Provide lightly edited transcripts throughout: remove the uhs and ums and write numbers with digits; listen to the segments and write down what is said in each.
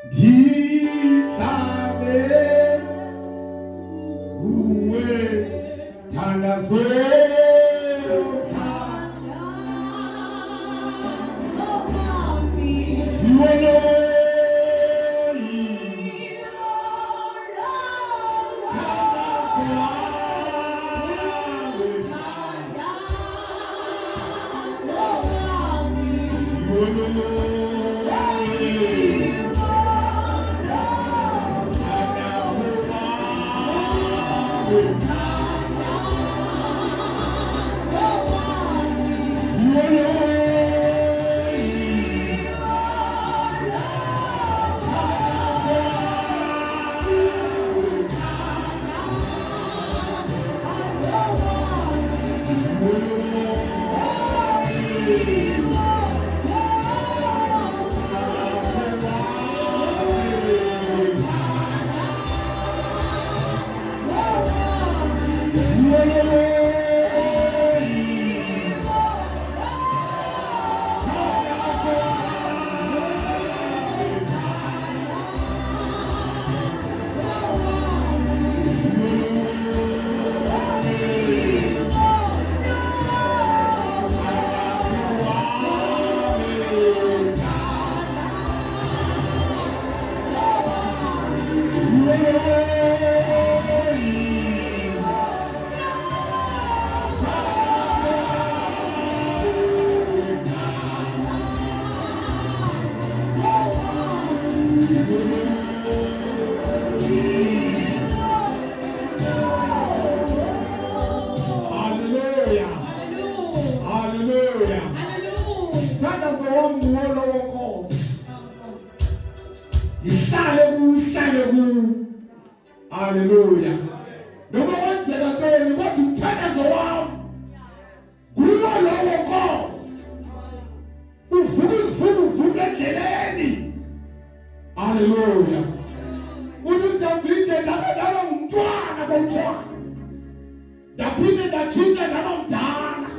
Ndihlale Kuwe Mthandazo Yiwo Mthandazo wami Lowo Nkosi. Ndihlale ku. Hallelujah. Noma kwenzeka ntoni kodwa umthandazo wami kuwo Lowo Nkosi. Uvuka endleleni. Hallelujah. Davide ndakadala ngumntwana bawuthwana. Ndaphinde ndatshintsha ndaba mdala.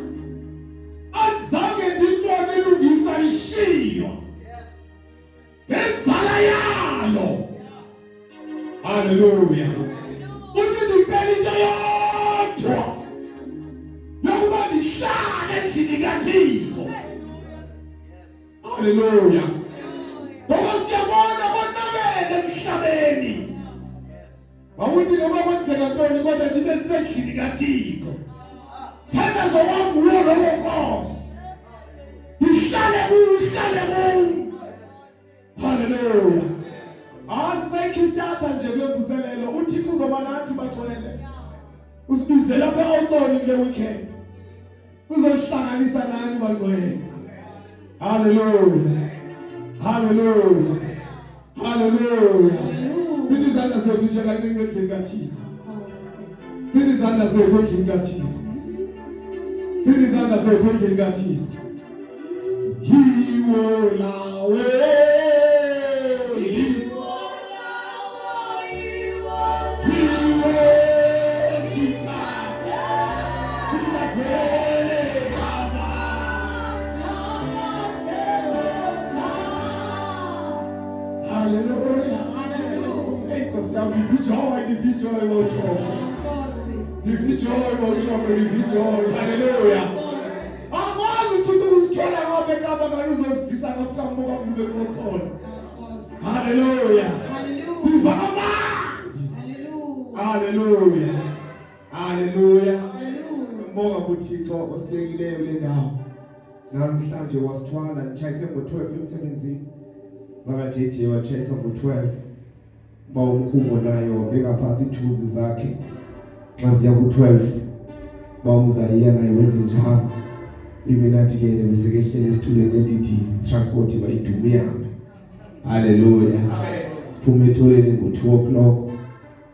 Azange ndibone ilungisa lishiywa. Ngenzala yalo. Hallelujah. Ndicela into yodwa yokuba ndihlale endlini kaThixo. Hallelujah. Ngoba siyabona konakele emhlabeni. Awuthi noma kwenzeka ntoni kodwa ndibe sendlini kaThixo. Mthandazo wami Lowo Nkosi. Ndihlale ku. Hallelujah. Asayikhisithatha nje kule mvuselelo uThixo uzoba nathi bagcwele. Usibizela lapha outsoni kule weekend. Uzosihlanganisa nani bagcwele. Hallelujah. Sithi izandla zethu nje kancinci endlini kaThixo. Sithi izandla zethu endlini kaThixo. Yiwo lawe. Hallelujah. Hey, Nkosi yami, ndivijoy bawuthoko. Hallelujah. Akwazi uThixo ukuzithola ngabe ngaba uzosifisa ngaphambuka kube kuthona. Hallelujah. Kuva amandla. Hallelujah. Mbonga kuThixo osibekileyo le ndawo. Namhlanje wasithwala nitshayise ngo-12 emsebenzini. Baba JJ watshayisa ngo-12. Bawumkhubo nayo wabeka phansi ithuluzi zakhe. Xa siya ku-12 bawumzayiya naye wenze njalo. Iminathi ke besekehlele esithulweni elithi transport bayidume yami. Hallelujah. Siphume etholeni ngo-2 o'clock.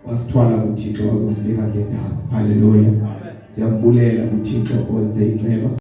Wasithwala kuThixo wazosibeka le ndawo. Hallelujah. Siyambulela kuThixo owenze inceba.